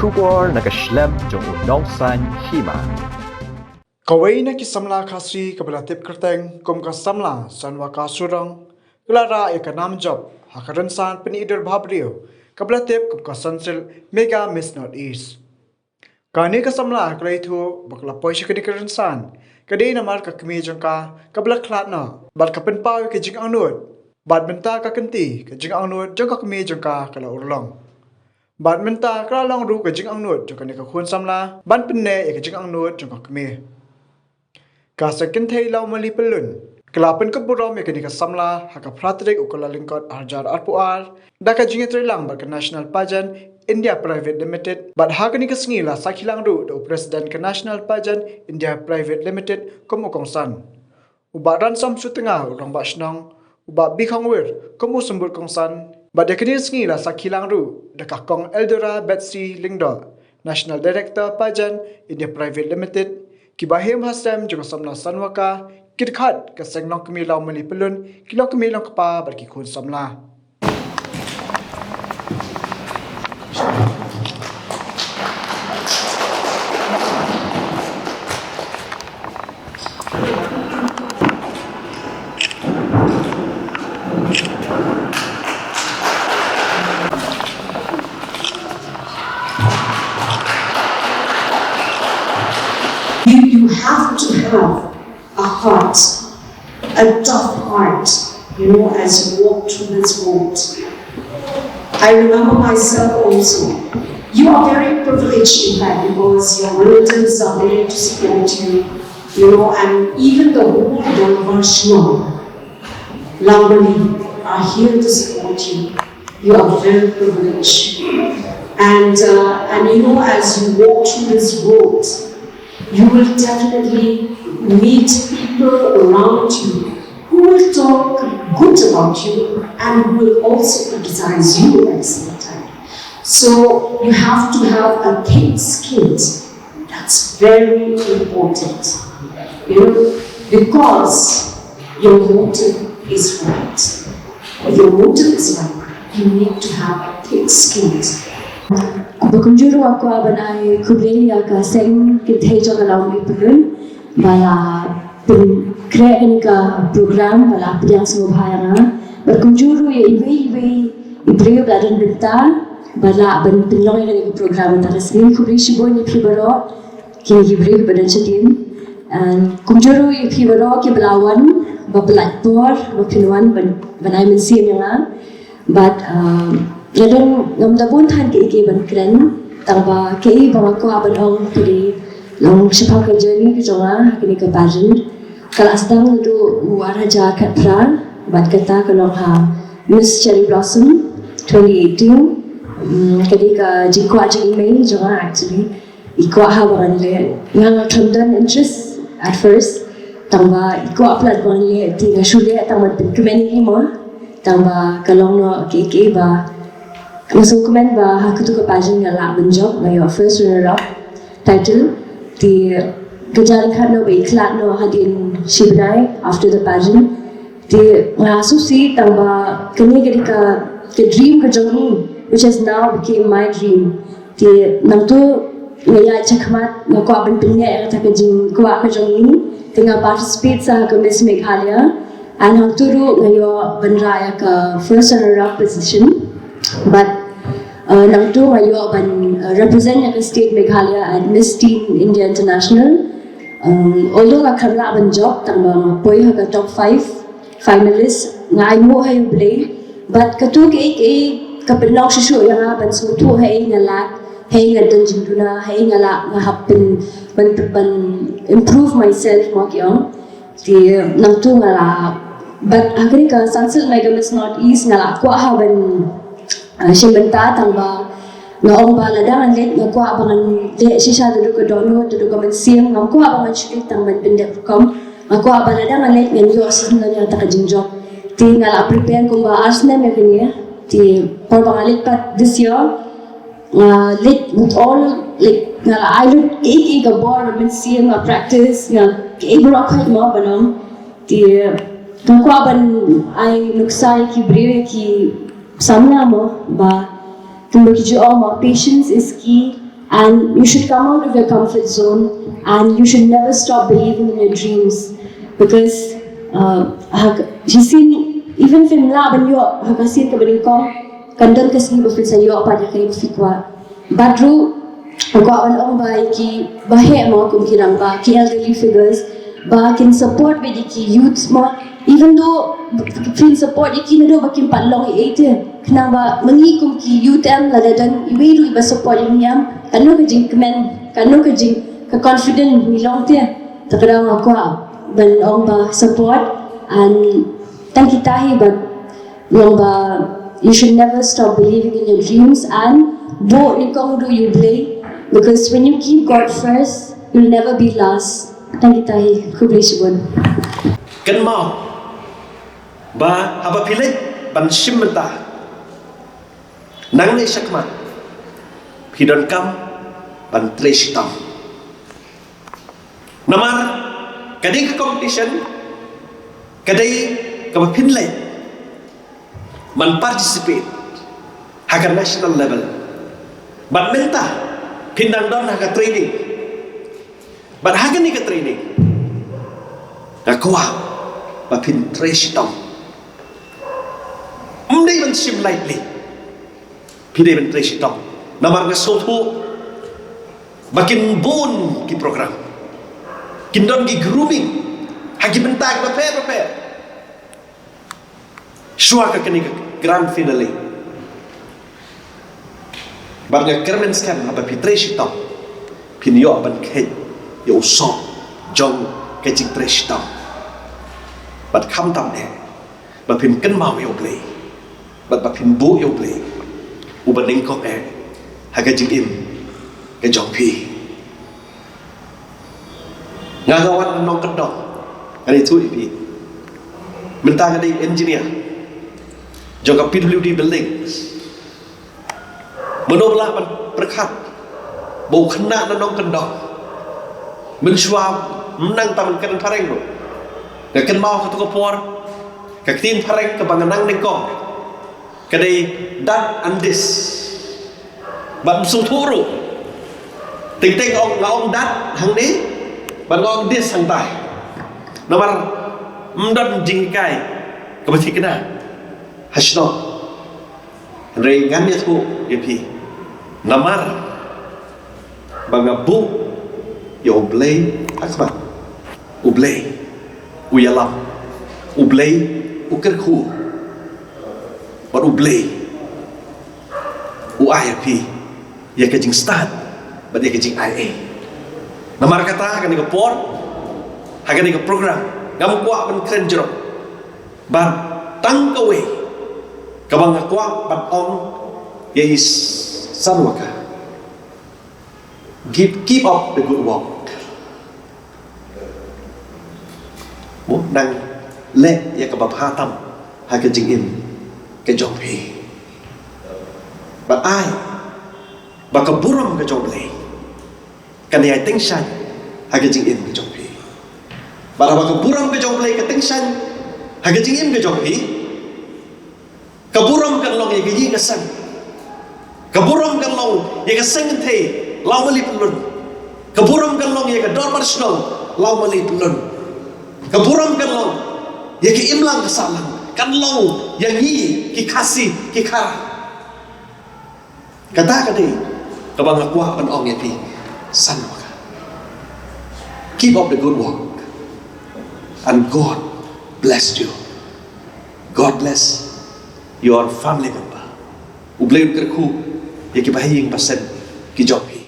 Shubor nakaslem jong unongsan Hima. Kawai na ki Samla khasi kabalatip kerteng kum ka Samla Sanwaka surang Clara ka Nongjop hakaran san penider bhabrio kabalatip kum ka Sunsilk mega miss northeast. Kani ka Samla klai thu bakla poisha ka dikaran san kadai namar ka Kmie jangka kabla khlat na bad ka penpau ka Jingangnud bad menta ka kenti ka Jingangnud jangka Kmie jangka kala urlong. Bad menta kala long ru ka Jingangnud jangka ni ka khun Samla ban Pynneh ka Jingangnud jangka Kmie. Kasakin thei lau mali pelun kelapen keburom ya kenika Samla haka pratrik ukula lingkot arjar arpuar daka jingetri lang bar ke national pageant India Private Limited bad haka nika sngila sakilang ru do president ke national pageant India Private Limited komukong san uba ransam sutengah urang basnong uba bikhangwir komu sembur kongsan bad yakini sngila sakilang ru daka kong Eldora Betsy Lingdo National Director Pageant India Private Limited Kibahim hasem jong Samla Sanwaka kidkhat ka sengnong Kmie lau mali pelun kilong Kmie long kapa bar ki khun Samla. You have to have a heart, a tough heart, as you walk through this world. I remember myself also. You are very privileged, in fact, because your relatives are there to support you, and even the whole Donversion, Langoli, are here to support you. You are very privileged. And as you walk through this world, you will definitely meet people around you who will talk good about you and who will also criticize you at the same time. So you have to have a thick skin. That's very important. Because your motive is right. If your motive is right, you need to have thick skin. Berkunjung aku aban ai kubling ya ka seng kita jo kalau ipun bala pen create ka program bala yang semua berkunjung ya ibu badan benta bala ban penlong ya program resmi kubling sibo ni pibaro kini ibu badan sedin kunjung ya pibaro ke belawan bapelatpor bapinuan ban ai mensi yang but Jadon ngamdabun than ke ban kren tangba ke bangko aban ong kedi long sipa ka journey ke jonga kini ka pageant kala sedang du waraja kat Thrang bat kata kalau Miss Cherry Blossom 2018 kedi ka jikwa Kmie jonga actually ikwa ha ban le yang thomdan interest at first tangba ikwa plat ban le ti na shule tangba community mo tangba kalong no ke ba Masuk komen bah aku tu kepajan ngalak Nongjop ngayo first runner-up title di kejalan no iklat no hadin Pynneh after the pageant di ngasu si tangba kini ketika ke dream ke jong which has now became my dream di nang tu ngaya cakmat ngako aban Pynneh ta ke jing ko ka jong ni tengah participate sa ke Miss Meghalaya and hang tu ngayo banraya ka first runner-up position but nang tu ngayo ban represent the state Meghalaya at Miss Teen India International. Although ka kamla ban job tang poi ha top 5 finalists ngai mo hay play but katu ke kapilong shu yang ban su tu hay ngala hay ngadan jingtuna hay ngala ngahapin ban improve myself mo kyong di nang tu ngala but agri ka Sunsilk mega Miss Northeast ngala ko ha ban Simbenta tangba noong bala dangan let ngako abangan le sisa dulu ke dono dulu ke mensiam ngako abangan syukit tangban pendek kom ngako abala dangan let nganyo sebenarnya tak jingjok ti ngala prepare kumba arsna me kini ti por bangalit pat this year let with all like ngala I look ek gabor mensiam practice ng ibro khat mo banam ti ngako aban I nuksai ki breve ki Samla mo ba tumbo ki jo patience is key And you should come out of your comfort zone, and you should never stop believing in your dreams. Because he's seen, even if mla ban yo hakasin ka baning ko, kandon kasi bafil sa yo pa kayo fikwa. Badru ako ang bay ki bahe mo kung kinang ba ki elderly figures ba kin support with ki youths mo, even though feel support iki na do bakin palong i-ate kinang ba mangi kung ki youth am ladadan iwiru iba support yam kanu ka jing kmen kanu ka jing ka confident milong te takadang ako ban ong ba support and tang kitahi ba yung ba you should never stop believing in your dreams and do ni kong do you play, because when you keep God first you'll never be last. Tang kitahi kublay subon kan mau ba haba pilih ban shimenta nang ne sakma pidon kam ban tresitam namar kadai ke competition kadai ke Pynneh man participate haga national level ban menta pindang don haga training ban haga ni ke training Nakwa bapin tresitam mdai ban sim lightly pidai ban tresitam namar nga sotu bakin bon ki program kindon ki grooming hagi bentag prepare shua ka kani grand finale barga kermen skan apa tresitam pinyo ban khe yo so jong cái chính tresitam bật khăm tam nè bật phim cân màu yêu play bật phim bố yêu play u bật đinh con hay cái chính im cái jong pi ngagawan nong kedong cái này thui pi mình ta cái đây engineer jong cái PWD buildings menolak berkat bau kena nong kedong mensuap menang taman kan pareng lo, kan mau ke tukopor, ke tin pareng ke banganang nengkong, kadai dat andis, bam suturu, ting ong dat hang ni, bang ong dis hang tai, nomor mdon jingkai, kebetul kena, hasno, rengan dia tu, yepi, nomor bangabu, yo blay, akbar. Ublay, uyalam, ublay, ukerku, but ublay, uayapi, ya kejing start, but ya kejing IA. Namar kata akan ikut akan ikut program, kamu kuat ban keren jeruk, ban tang kawe, kabang kuat ban on, ya is Sanwaka. Keep up the good work. Nang le ya ke bab hatam ha ke jing in ke jong pi ba ai ba ka buram ke jong le kan ya teng san ha ke jing in ke jong pi ba ka buram ke jong le ke teng san ha ke jing in ke jong pi ka buram kan long ya ke yi ke san ka buram kan long ya ke sang the law mali pelun ka buram kan long ya ke dor mar snow law mali pelun keburam kan long, ya ki imlang kesalang, kan long yang yi ki kasih ki kara. Kata kadi, kabang akuah pan ong ya pi, Sanwaka. Keep up the good work, and God bless you. God bless your family member. Ublay kerku, ya ki bahaying pasen ki jopi.